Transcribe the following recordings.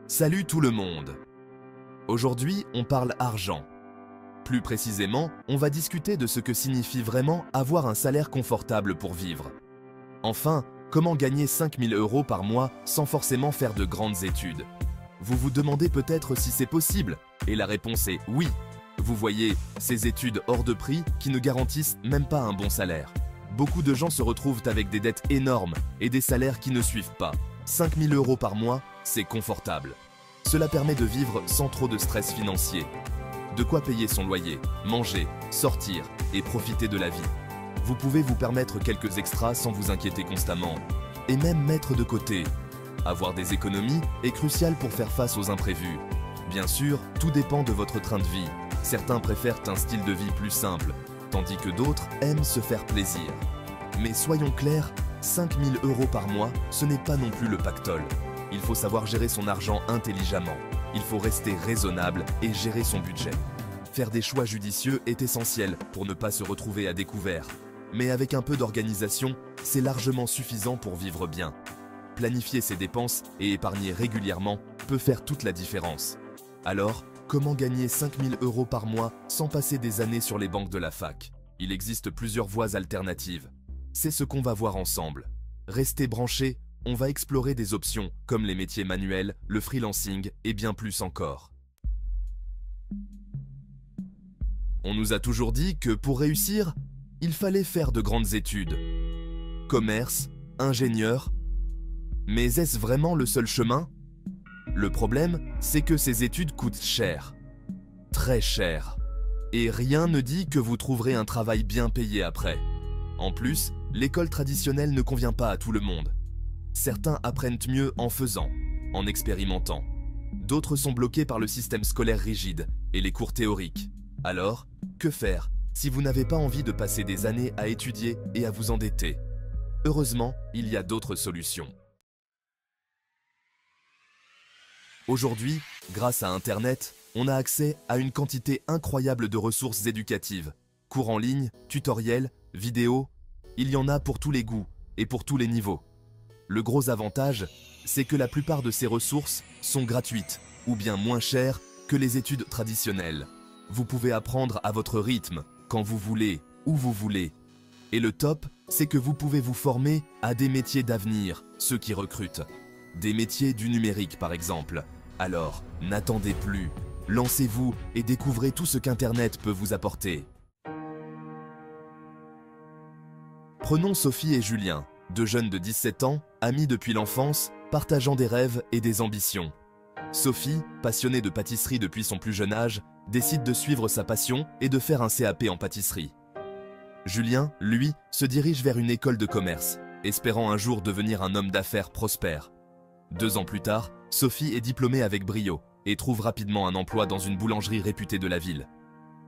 Salut tout le monde! Aujourd'hui, on parle argent. Plus précisément, on va discuter de ce que signifie vraiment avoir un salaire confortable pour vivre. Enfin, comment gagner 5 000 € par mois sans forcément faire de grandes études? Vous vous demandez peut-être si c'est possible, et la réponse est oui. Vous voyez, ces études hors de prix qui ne garantissent même pas un bon salaire. Beaucoup de gens se retrouvent avec des dettes énormes et des salaires qui ne suivent pas. 5 000 € par mois, c'est confortable. Cela permet de vivre sans trop de stress financier. De quoi payer son loyer, manger, sortir et profiter de la vie. Vous pouvez vous permettre quelques extras sans vous inquiéter constamment. Et même mettre de côté. Avoir des économies est crucial pour faire face aux imprévus. Bien sûr, tout dépend de votre train de vie. Certains préfèrent un style de vie plus simple, tandis que d'autres aiment se faire plaisir. Mais soyons clairs, 5 000 € par mois, ce n'est pas non plus le pactole. Il faut savoir gérer son argent intelligemment. Il faut rester raisonnable et gérer son budget. Faire des choix judicieux est essentiel pour ne pas se retrouver à découvert. Mais avec un peu d'organisation, c'est largement suffisant pour vivre bien. Planifier ses dépenses et épargner régulièrement peut faire toute la différence. Alors, comment gagner 5 000 € par mois sans passer des années sur les bancs de la fac? Il existe plusieurs voies alternatives. C'est ce qu'on va voir ensemble. Restez branchés, on va explorer des options comme les métiers manuels, le freelancing et bien plus encore. On nous a toujours dit que pour réussir, il fallait faire de grandes études. Commerce, ingénieur. Mais est-ce vraiment le seul chemin? Le problème, c'est que ces études coûtent cher. Très cher. Et rien ne dit que vous trouverez un travail bien payé après. En plus, l'école traditionnelle ne convient pas à tout le monde. Certains apprennent mieux en faisant, en expérimentant. D'autres sont bloqués par le système scolaire rigide et les cours théoriques. Alors, que faire si vous n'avez pas envie de passer des années à étudier et à vous endetter? Heureusement, il y a d'autres solutions. Aujourd'hui, grâce à Internet, on a accès à une quantité incroyable de ressources éducatives. Cours en ligne, tutoriels, vidéos, il y en a pour tous les goûts et pour tous les niveaux. Le gros avantage, c'est que la plupart de ces ressources sont gratuites ou bien moins chères que les études traditionnelles. Vous pouvez apprendre à votre rythme, quand vous voulez, où vous voulez. Et le top, c'est que vous pouvez vous former à des métiers d'avenir, ceux qui recrutent. Des métiers du numérique par exemple. Alors, n'attendez plus. Lancez-vous et découvrez tout ce qu'Internet peut vous apporter. Prenons Sophie et Julien, deux jeunes de 17 ans, amis depuis l'enfance, partageant des rêves et des ambitions. Sophie, passionnée de pâtisserie depuis son plus jeune âge, décide de suivre sa passion et de faire un CAP en pâtisserie. Julien, lui, se dirige vers une école de commerce, espérant un jour devenir un homme d'affaires prospère. 2 ans plus tard, Sophie est diplômée avec brio et trouve rapidement un emploi dans une boulangerie réputée de la ville.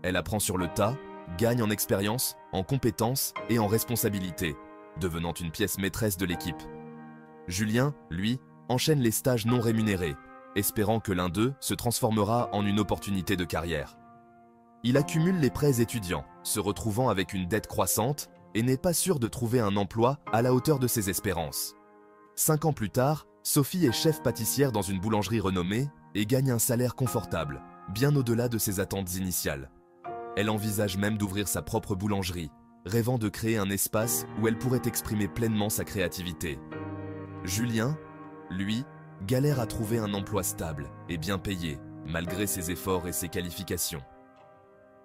Elle apprend sur le tas, gagne en expérience, en compétences et en responsabilité, devenant une pièce maîtresse de l'équipe. Julien, lui, enchaîne les stages non rémunérés, espérant que l'un d'eux se transformera en une opportunité de carrière. Il accumule les prêts étudiants, se retrouvant avec une dette croissante et n'est pas sûr de trouver un emploi à la hauteur de ses espérances. 5 ans plus tard, Sophie est chef pâtissière dans une boulangerie renommée et gagne un salaire confortable, bien au-delà de ses attentes initiales. Elle envisage même d'ouvrir sa propre boulangerie, rêvant de créer un espace où elle pourrait exprimer pleinement sa créativité. Julien, lui, galère à trouver un emploi stable et bien payé, malgré ses efforts et ses qualifications.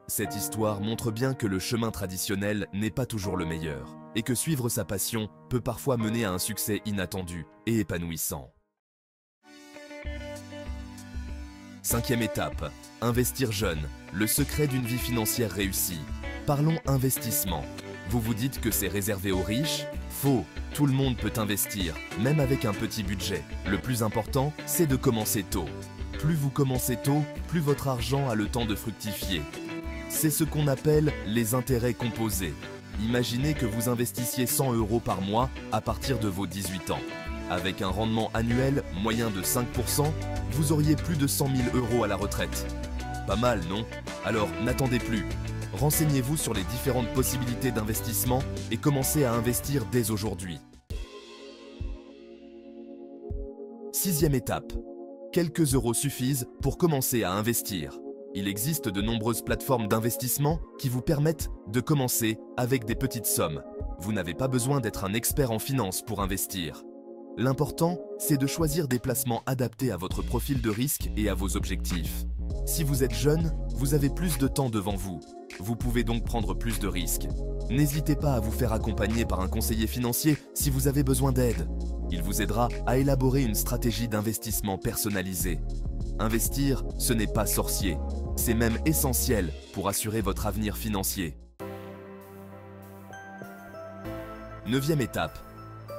Cette histoire montre bien que le chemin traditionnel n'est pas toujours le meilleur, et que suivre sa passion peut parfois mener à un succès inattendu et épanouissant. 5e étape, investir jeune, le secret d'une vie financière réussie. Parlons investissement. Vous vous dites que c'est réservé aux riches? Faux, tout le monde peut investir, même avec un petit budget. Le plus important, c'est de commencer tôt. Plus vous commencez tôt, plus votre argent a le temps de fructifier. C'est ce qu'on appelle les intérêts composés. Imaginez que vous investissiez 100 € par mois à partir de vos 18 ans. Avec un rendement annuel moyen de 5%, vous auriez plus de 100 000 € à la retraite. Pas mal, non? Alors n'attendez plus. Renseignez-vous sur les différentes possibilités d'investissement et commencez à investir dès aujourd'hui. 6e étape. quelques euros suffisent pour commencer à investir. Il existe de nombreuses plateformes d'investissement qui vous permettent de commencer avec des petites sommes. Vous n'avez pas besoin d'être un expert en finance pour investir. L'important, c'est de choisir des placements adaptés à votre profil de risque et à vos objectifs. Si vous êtes jeune, vous avez plus de temps devant vous. Vous pouvez donc prendre plus de risques. N'hésitez pas à vous faire accompagner par un conseiller financier si vous avez besoin d'aide. Il vous aidera à élaborer une stratégie d'investissement personnalisée. Investir, ce n'est pas sorcier. C'est même essentiel pour assurer votre avenir financier. 9e étape.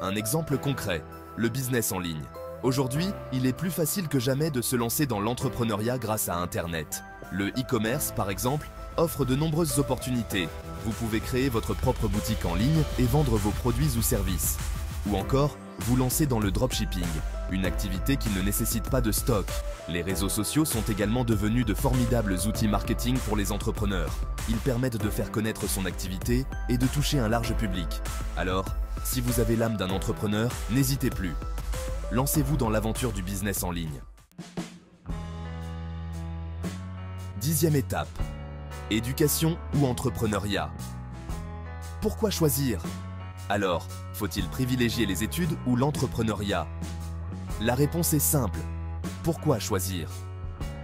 Un exemple concret, le business en ligne. Aujourd'hui, il est plus facile que jamais de se lancer dans l'entrepreneuriat grâce à Internet. Le e-commerce, par exemple, offre de nombreuses opportunités. Vous pouvez créer votre propre boutique en ligne et vendre vos produits ou services. Ou encore, vous lancer dans le dropshipping, une activité qui ne nécessite pas de stock. Les réseaux sociaux sont également devenus de formidables outils marketing pour les entrepreneurs. Ils permettent de faire connaître son activité et de toucher un large public. Alors, si vous avez l'âme d'un entrepreneur, n'hésitez plus. Lancez-vous dans l'aventure du business en ligne. 10e étape. Éducation ou entrepreneuriat? Pourquoi choisir? Alors, faut-il privilégier les études ou l'entrepreneuriat? La réponse est simple. Pourquoi choisir?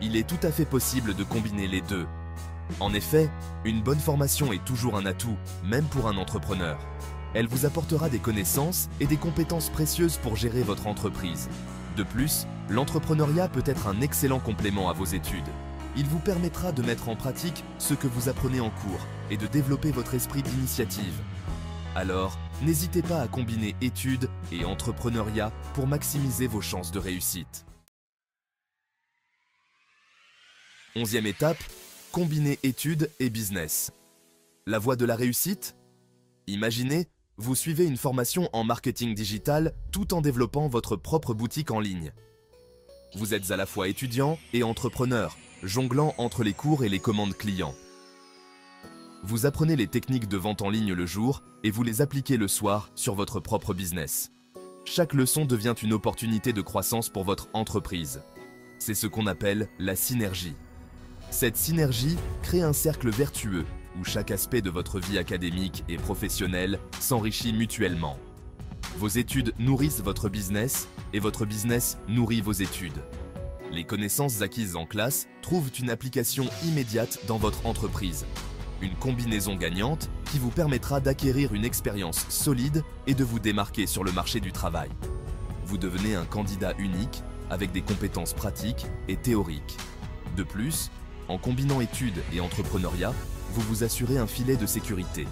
Il est tout à fait possible de combiner les deux. En effet, une bonne formation est toujours un atout, même pour un entrepreneur. Elle vous apportera des connaissances et des compétences précieuses pour gérer votre entreprise. De plus, l'entrepreneuriat peut être un excellent complément à vos études. Il vous permettra de mettre en pratique ce que vous apprenez en cours et de développer votre esprit d'initiative. Alors, n'hésitez pas à combiner études et entrepreneuriat pour maximiser vos chances de réussite. 11e étape, combiner études et business. La voie de la réussite? Imaginez, vous suivez une formation en marketing digital tout en développant votre propre boutique en ligne. Vous êtes à la fois étudiant et entrepreneur, jonglant entre les cours et les commandes clients. Vous apprenez les techniques de vente en ligne le jour et vous les appliquez le soir sur votre propre business. Chaque leçon devient une opportunité de croissance pour votre entreprise. C'est ce qu'on appelle la synergie. Cette synergie crée un cercle vertueux où chaque aspect de votre vie académique et professionnelle s'enrichit mutuellement. Vos études nourrissent votre business et votre business nourrit vos études. Les connaissances acquises en classe trouvent une application immédiate dans votre entreprise. Une combinaison gagnante qui vous permettra d'acquérir une expérience solide et de vous démarquer sur le marché du travail. Vous devenez un candidat unique avec des compétences pratiques et théoriques. De plus, en combinant études et entrepreneuriat, vous vous assurez un filet de sécurité.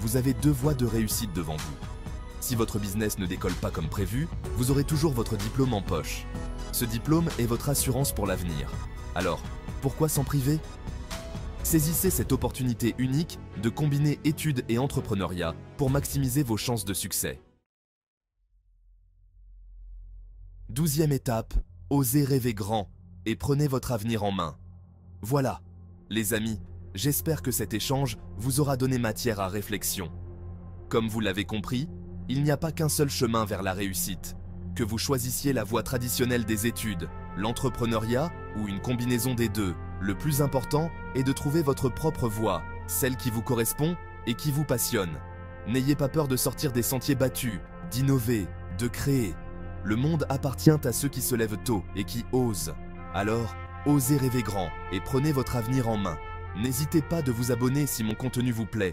Vous avez deux voies de réussite devant vous. Si votre business ne décolle pas comme prévu, vous aurez toujours votre diplôme en poche. Ce diplôme est votre assurance pour l'avenir. Alors, pourquoi s'en priver? Saisissez cette opportunité unique de combiner études et entrepreneuriat pour maximiser vos chances de succès. 12e étape, osez rêver grand et prenez votre avenir en main. Voilà, les amis, j'espère que cet échange vous aura donné matière à réflexion. Comme vous l'avez compris, il n'y a pas qu'un seul chemin vers la réussite. Que vous choisissiez la voie traditionnelle des études, l'entrepreneuriat ou une combinaison des deux, le plus important est de trouver votre propre voie, celle qui vous correspond et qui vous passionne. N'ayez pas peur de sortir des sentiers battus, d'innover, de créer. Le monde appartient à ceux qui se lèvent tôt et qui osent. Alors, osez rêver grand et prenez votre avenir en main. N'hésitez pas de vous abonner si mon contenu vous plaît